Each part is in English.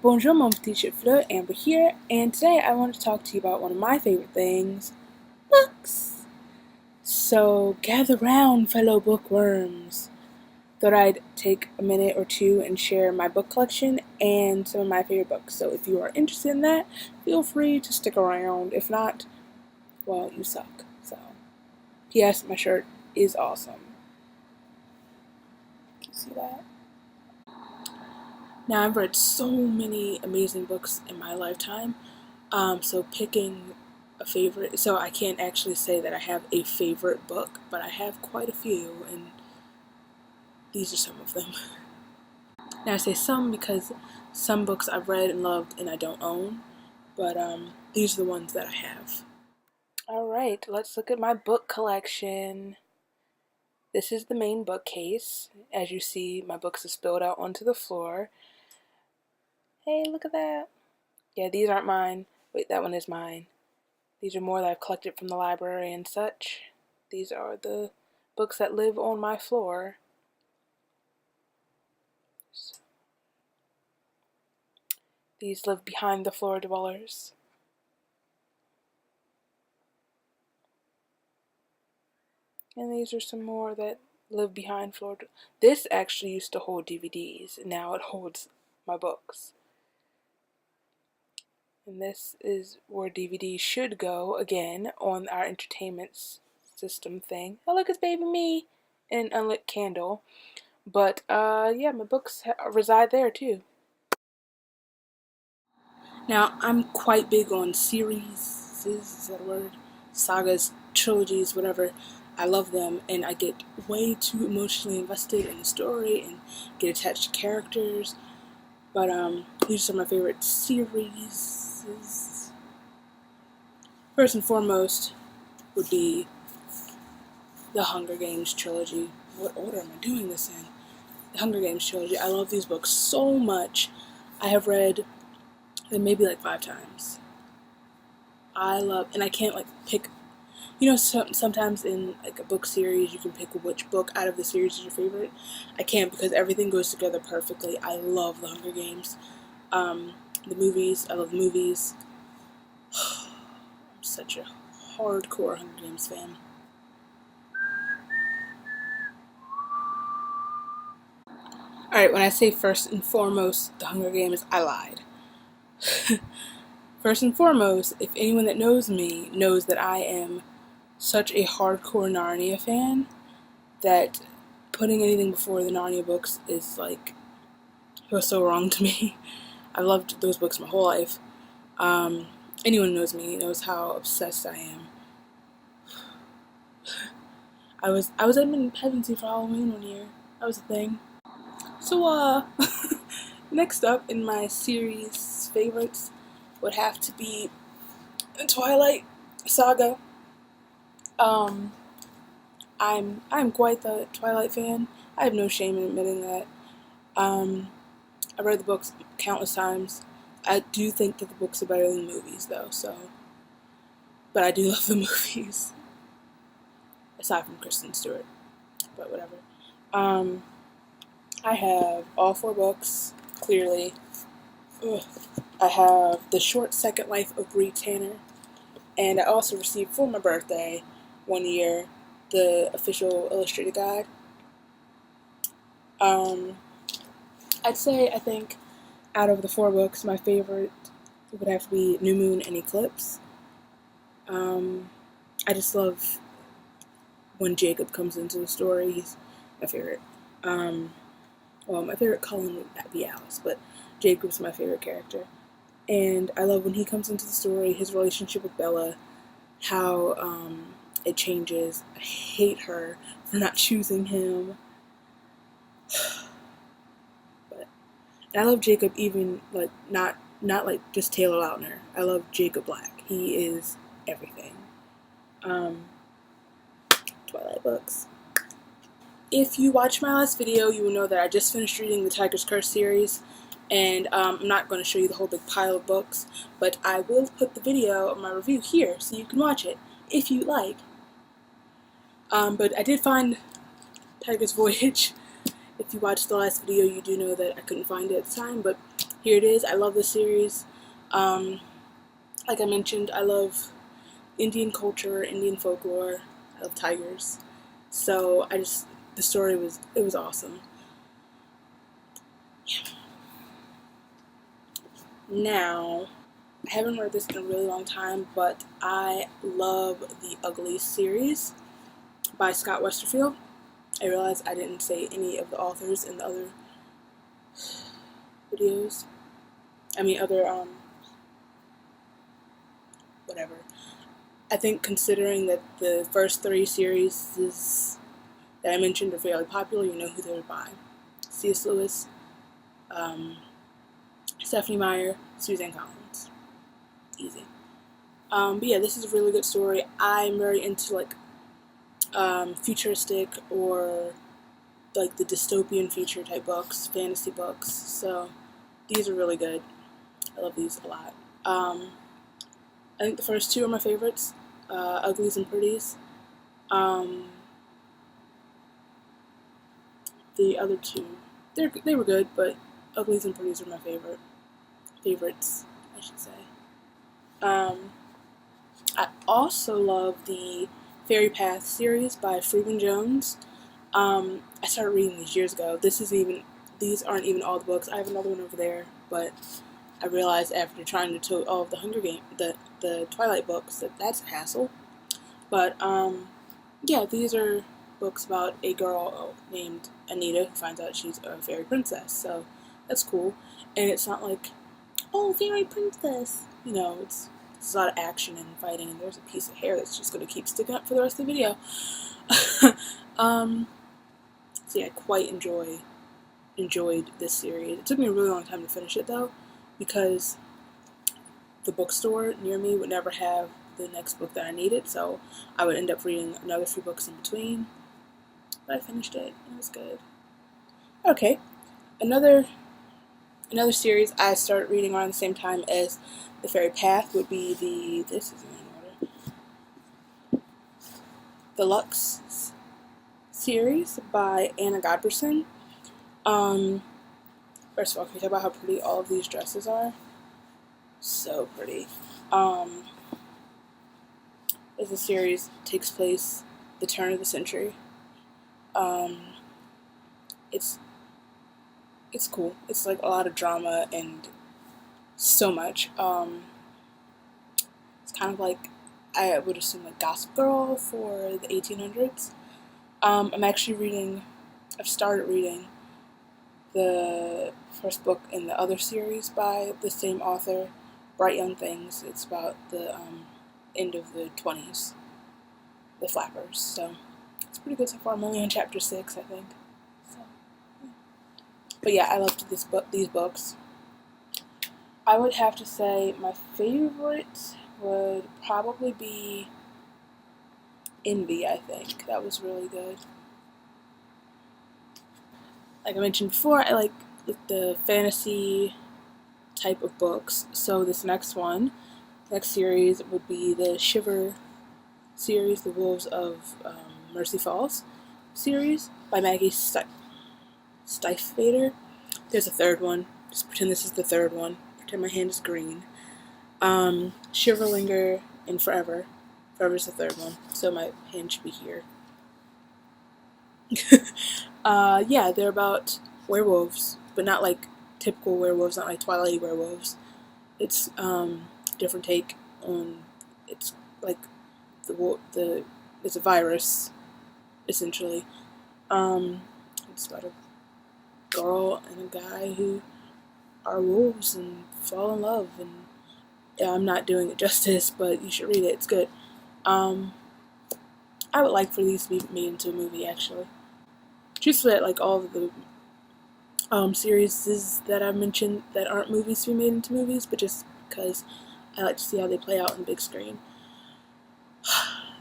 Bonjour mon petit chauffeur, Amber here, and today I want to talk to you about one of my favorite things, books. So gather round, fellow bookworms. Thought I'd take a minute or two and share my book collection and some of my favorite books. So if you are interested in that, feel free to stick around. If not, well, you suck. So, P.S. My shirt is awesome. Can you see that? Now, I've read so many amazing books in my lifetime, so picking a favorite, so I can't actually say that I have a favorite book, but I have quite a few, and these are some of them. Now, I say some because some books I've read and loved and I don't own, but these are the ones that I have. Alright, let's look at my book collection. This is the main bookcase. As you see, my books are spilled out onto the floor. Hey, look at that. Yeah, these aren't mine. Wait, that one is mine. These are more that I've collected from the library and such. These are the books that live on my floor. These live behind the floor dwellers. And these are some more that live behind floor. This actually used to hold DVDs. Now it holds my books. And this is where DVDs should go, again, on our entertainment system thing. Oh, look, it's baby me! And an unlit candle. But, yeah, my books reside there, too. Now, I'm quite big on series, is that a word? Sagas, trilogies, whatever. I love them, and I get way too emotionally invested in the story and get attached to characters. But, these are my favorite series. First and foremost would be the Hunger Games trilogy. What order am I doing this in? The Hunger Games trilogy. I love these books so much. I have read them maybe like 5 times. And I can't like pick, sometimes in like a book series you can pick which book out of the series is your favorite. I can't because everything goes together perfectly. I love the Hunger Games. The movies, I love movies. I'm such a hardcore Hunger Games fan. Alright, when I say first and foremost the Hunger Games, I lied. First and foremost, if anyone that knows me knows that I am such a hardcore Narnia fan that putting anything before the Narnia books is like, feels so wrong to me. I've loved those books my whole life. Anyone who knows me knows how obsessed I am. I was at Pevensey for Halloween one year. That was a thing. So, next up in my series favorites would have to be the Twilight Saga. I'm quite the Twilight fan. I have no shame in admitting that. I read the books countless times. I do think that the books are better than the movies, though. But I do love the movies, aside from Kristen Stewart. But whatever. I have all 4 books. Clearly, ugh. I have The Short Second Life of Bree Tanner, and I also received for my birthday one year the official illustrated guide. I'd say I think out of the 4 books, my favorite would have to be New Moon and Eclipse. I just love when Jacob comes into the story. He's my favorite. My favorite Cullen would be Alice, but Jacob's my favorite character. And I love when he comes into the story, his relationship with Bella, how it changes. I hate her for not choosing him. And I love Jacob even, like, not like just Taylor Lautner. I love Jacob Black. He is everything. Twilight books. If you watched my last video, you will know that I just finished reading the Tiger's Curse series, and I'm not going to show you the whole big pile of books, but I will put the video of my review here so you can watch it, if you like. But I did find Tiger's Voyage. If you watched the last video, you do know that I couldn't find it at the time, but here it is. I love this series. Like I mentioned, I love Indian culture, Indian folklore. I love tigers. So the story was awesome. Now, I haven't read this in a really long time, but I love the Ugly series by Scott Westerfield. I realized I didn't say any of the authors in the other videos. Whatever. I think considering that the first 3 series that I mentioned are fairly popular, you know who they're by. C.S. Lewis, Stephanie Meyer, Suzanne Collins. Easy. But yeah, this is a really good story. I'm very into like futuristic or like the dystopian future type books, fantasy books. So these are really good. I love these a lot. I think the first 2 are my favorites, Uglies and Pretties. The other 2, they were good, but Uglies and Pretties are my favorites, I should say. I also love the Fairy Path series by Freeman Jones. I started reading these years ago. These aren't even all the books. I have another one over there, but I realized after trying to tote all of the Hunger Games, the Twilight books, that's a hassle. But yeah, these are books about a girl named Anita who finds out she's a fairy princess. So that's cool, and it's not like, oh, fairy princess. You know, it's a lot of action and fighting, and there's a piece of hair that's just going to keep sticking up for the rest of the video. So yeah, I quite enjoyed this series. It took me a really long time to finish it though, because the bookstore near me would never have the next book that I needed, so I would end up reading another few books in between. But I finished it, and it was good. Okay, another series I started reading around the same time as The Fairy Path would be this is in order, the Lux series by Anna Godberson. First of all, can we talk about how pretty all of these dresses are? So pretty. As the series takes place the turn of the century. It's cool. It's like a lot of drama and so much. It's kind of like, I would assume, like Gossip Girl for the 1800s. I've started reading the first book in the other series by the same author, Bright Young Things. It's about the end of the 20s, the Flappers. So it's pretty good so far. I'm only on chapter 6, I think. So, yeah. But yeah, I loved these books. I would have to say my favorite would probably be Envy, I think. That was really good. Like I mentioned before, I like the fantasy type of books. So this next series would be the Shiver series, The Wolves of Mercy Falls series by Maggie Stiefvater. There's a third one. Just pretend this is the third one. Pretend my hand is green. Shiverlinger and Forever. Forever's the third one, so my hand should be here. Yeah, they're about werewolves, but not like typical werewolves, not like Twilight werewolves. It's different take on. It's like it's a virus, essentially. It's about a girl and a guy who are wolves and fall in love, and yeah, I'm not doing it justice, but you should read it. It's good. I would like for these to be made into a movie, actually. Just so that like all of the series that I mentioned that aren't movies to be made into movies, but just because I like to see how they play out on the big screen.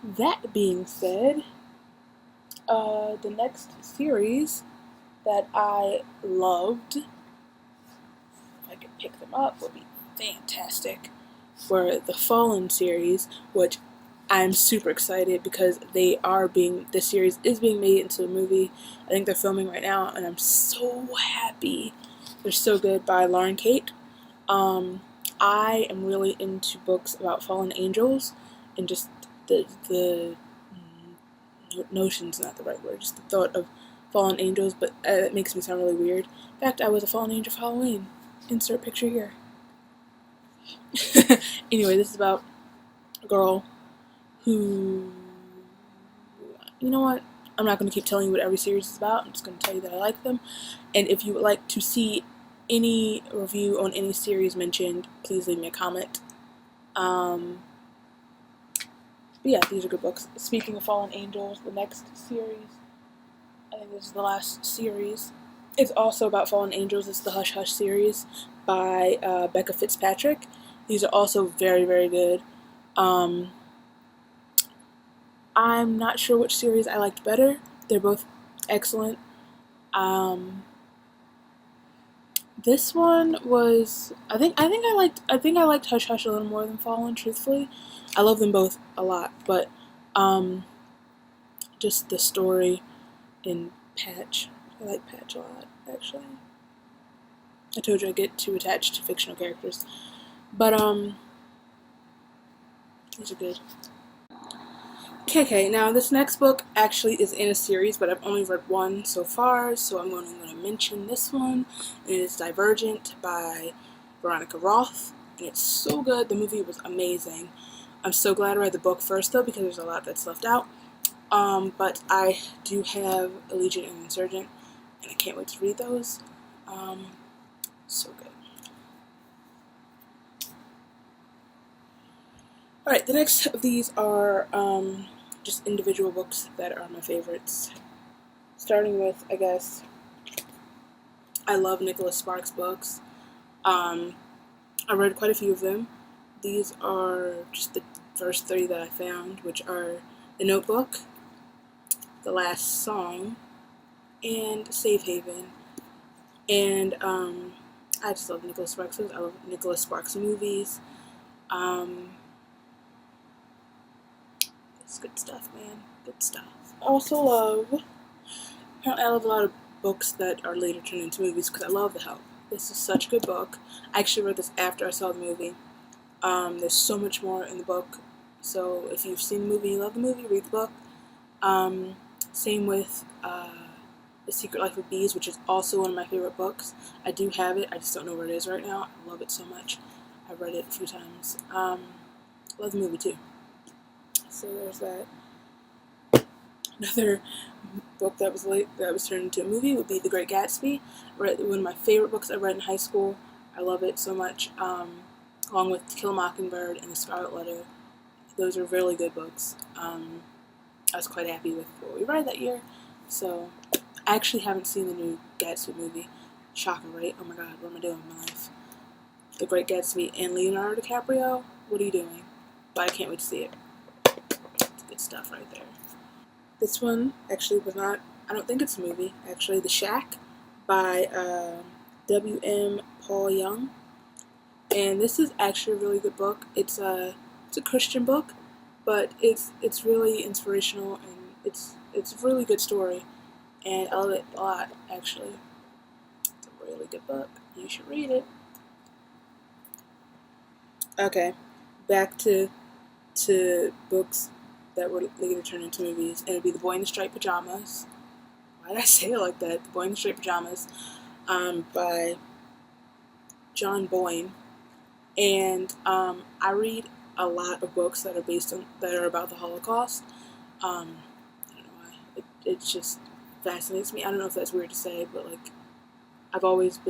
That being said, the next series that I loved, if I could pick them up, would be fantastic, were the Fallen series, which I'm super excited because this series is being made into a movie. I think they're filming right now, and I'm so happy They're so good, by Lauren Kate. I am really into books about fallen angels and just the notion's not the right word, just the thought of fallen angels, but it makes me sound really weird. In fact, I was a fallen angel for Halloween. Insert picture here. Anyway, this is about a girl who, you know what? I'm not going to keep telling you what every series is about. I'm just going to tell you that I like them. And if you would like to see any review on any series mentioned, please leave me a comment. But yeah, these are good books. Speaking of fallen angels, the next series, I think this is the last series, it's also about fallen angels. It's the Hush Hush series by Becca Fitzpatrick. These are also very, very good. I'm not sure which series I liked better. They're both excellent. This one was, I think I liked Hush Hush a little more than Fallen. Truthfully, I love them both a lot, but just the story in Patch. I like Patch a lot, actually. I told you I get too attached to fictional characters, but these are good. Okay, now this next book actually is in a series, but I've only read one so far, so I'm only going to mention this one. It is Divergent by Veronica Roth, and it's so good. The movie was amazing. I'm so glad I read the book first, though, because there's a lot that's left out. But I do have Allegiant and Insurgent, and I can't wait to read those. So good. Alright, the next of these are just individual books that are my favorites. Starting with, I guess, I love Nicholas Sparks books. I read quite a few of them. These are just the first three that I found, which are The Notebook, The Last Song, and Safe Haven. And I just love Nicholas Sparks books. I love Nicholas Sparks movies. It's good stuff, man. Good stuff. I also love a lot of books that are later turned into movies because I love The Help. This is such a good book. I actually read this after I saw the movie. There's so much more in the book. So if you've seen the movie and you love the movie, read the book. Same with The Secret Life of Bees, which is also one of my favorite books. I do have it. I just don't know where it is right now. I love it so much. I've read it a few times. Love the movie too. So there's that. Another book that was turned into a movie would be The Great Gatsby. One of my favorite books I read in high school. I love it so much. Along with To Kill a Mockingbird and The Scarlet Letter. Those are really good books. I was quite happy with what we read that year. So I actually haven't seen the new Gatsby movie. Shocker, right? Oh my god, what am I doing with my life? The Great Gatsby and Leonardo DiCaprio? What are you doing? But I can't wait to see it. It's good stuff right there. This one actually was not, I don't think it's a movie, actually. The Shack by W.M. Paul Young. And this is actually a really good book. It's a Christian book, but it's really inspirational and it's a really good story. And I love it a lot, actually. It's a really good book. You should read it. Okay, back to books that were later turned into movies, and it'd be The Boy in the Striped Pajamas. Why did I say it like that? The Boy in the Striped Pajamas, by John Boyne. And I read a lot of books that are about the Holocaust. I don't know why. It just fascinates me. I don't know if that's weird to say, but like I've always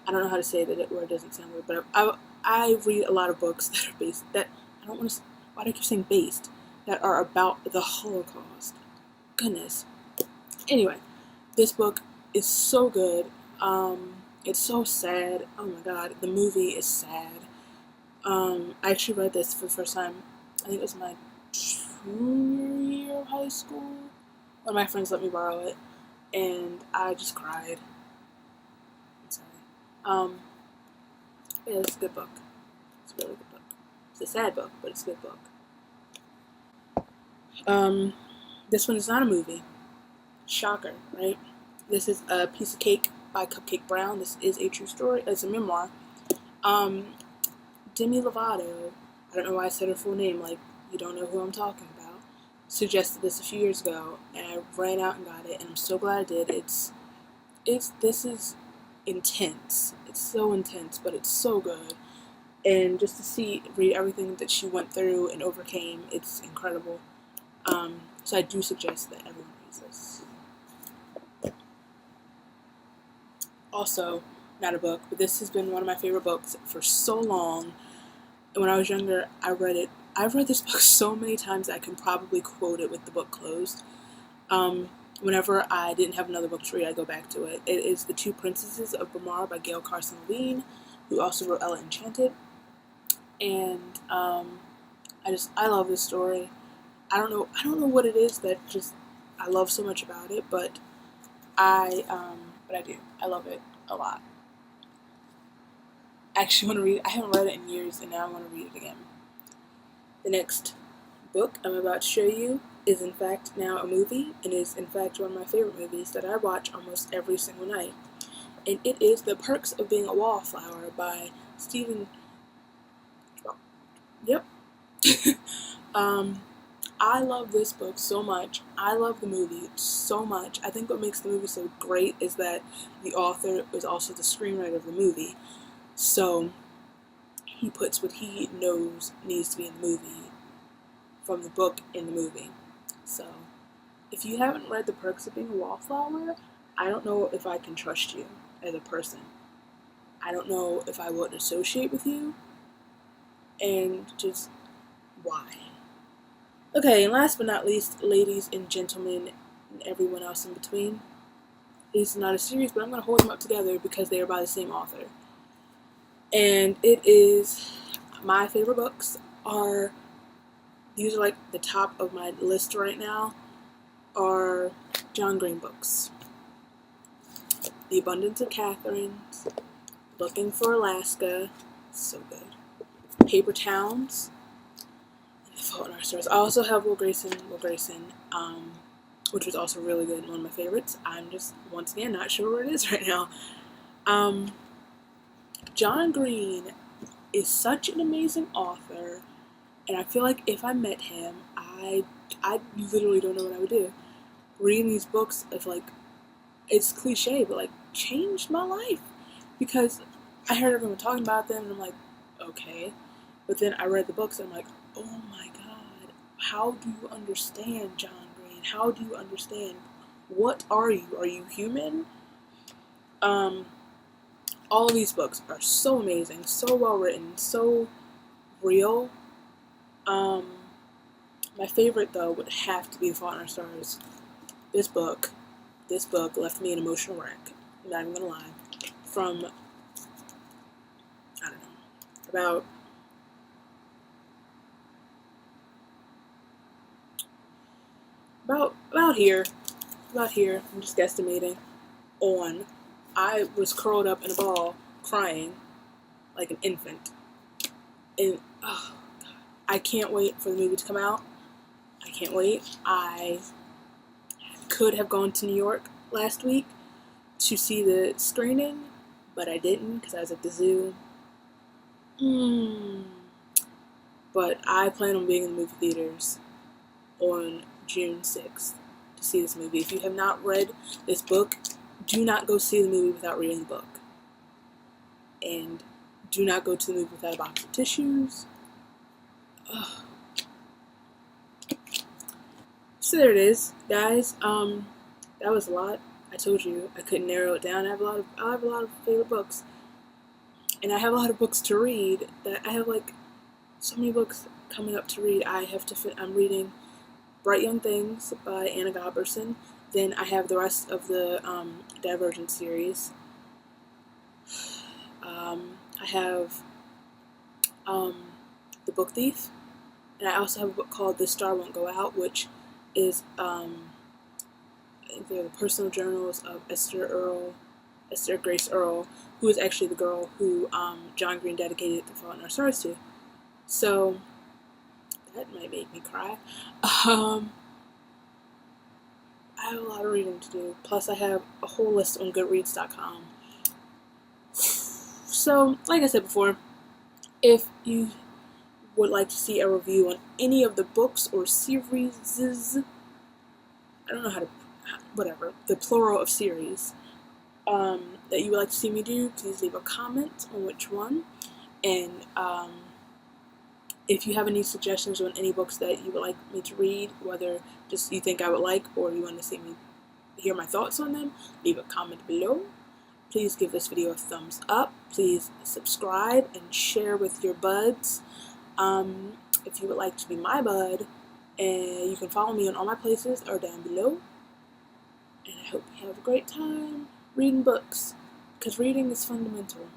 I don't know how to say that where it doesn't sound weird, but I read a lot of books that are based, that I don't want to, why do I keep saying based, that are about the Holocaust. Goodness. Anyway, this book is so good. It's so sad. Oh my god, the movie is sad. I actually read this for the first time, I think it was my junior year of high school. One of my friends let me borrow it, and I just cried. I'm sorry. Yeah, it's a good book. It's a really good book. It's a sad book, but it's a good book. This one is not a movie. Shocker, right? This is A Piece of Cake by Cupcake Brown. This is a true story. It's a memoir. Demi Lovato, I don't know why I said her full name, like, you don't know who I'm talking about, suggested this a few years ago, and I ran out and got it, and I'm so glad I did. This is intense. It's so intense, but it's so good. And just to read everything that she went through and overcame, it's incredible. So I do suggest that everyone reads this. Also, not a book, but this has been one of my favorite books for so long. And when I was younger, I read it. I've read this book so many times that I can probably quote it with the book closed. Whenever I didn't have another book to read, I go back to it. It is The Two Princesses of Bamar by Gail Carson Levine, who also wrote Ella Enchanted. And I love this story. I don't know what it is that just I love so much about it, but I do. I love it a lot. I actually want to read it. I haven't read it in years, and now I want to read it again. The next book I'm about to show you is in fact now a movie, and is in fact one of my favorite movies that I watch almost every single night. And it is The Perks of Being a Wallflower by Stephen. Yep. I love this book so much. I love the movie so much. I think what makes the movie so great is that the author is also the screenwriter of the movie. So he puts what he knows needs to be in the movie from the book in the movie. So if you haven't read The Perks of Being a Wallflower, I don't know if I can trust you as a person. I don't know if I would associate with you, and just why. Okay, and last but not least, ladies and gentlemen, and everyone else in between. This is not a series, but I'm going to hold them up together because they are by the same author. And it is, my favorite books are, these are like the top of my list right now, are John Green books. The Abundance of Catherines, Looking for Alaska, so good. Paper Towns, The Fault in Our Stars. I also have Will Grayson, which was also really good and one of my favorites. I'm just, once again, not sure where it is right now. John Green is such an amazing author, and I feel like if I met him, I literally don't know what I would do. Reading these books of, like, it's cliche, but, like, changed my life. Because I heard everyone talking about them, and I'm like, okay. But then I read the books, and I'm like, oh my god, how do you understand John Green? How do you understand? What are you? Are you human? All of these books are so amazing, so well written, so real. My favorite, though, would have to be The Fault in Our Stars. This book left me an emotional wreck. I'm not even gonna lie. From, I don't know, about here, I'm just guesstimating, on, I was curled up in a ball, crying like an infant. And, oh, God, I can't wait for the movie to come out. I can't wait. I could have gone to New York last week to see the screening, but I didn't because I was at the zoo. But I plan on being in the movie theaters on June 6th to see this movie. If you have not read this book, do not go see the movie without reading the book. And do not go to the movie without a box of tissues. Ugh. So there it is, guys. That was a lot. I told you I couldn't narrow it down. I have a lot of favorite books, and I have a lot of books to read. That I have, like, so many books coming up to read. I'm reading Bright Young Things by Anna Goberson. Then I have the rest of the Divergent series. I have The Book Thief, and I also have a book called The Star Won't Go Out, which is I think they're the personal journals of Esther Grace Earl, who is actually the girl who John Green dedicated The Fault in Our Stars to. So that might make me cry. I have a lot of reading to do. Plus, I have a whole list on Goodreads.com. So, like I said before, if you would like to see a review on any of the books or series, I don't know how to, whatever, the plural of series, that you would like to see me do, please leave a comment on which one. And if you have any suggestions on any books that you would like me to read, whether just you think I would like or you want to see me hear my thoughts on them, leave a comment below. Please give this video a thumbs up. Please subscribe and share with your buds. If you would like to be my bud, and you can follow me on all my places or down below. And I hope you have a great time reading books, because reading is fundamental.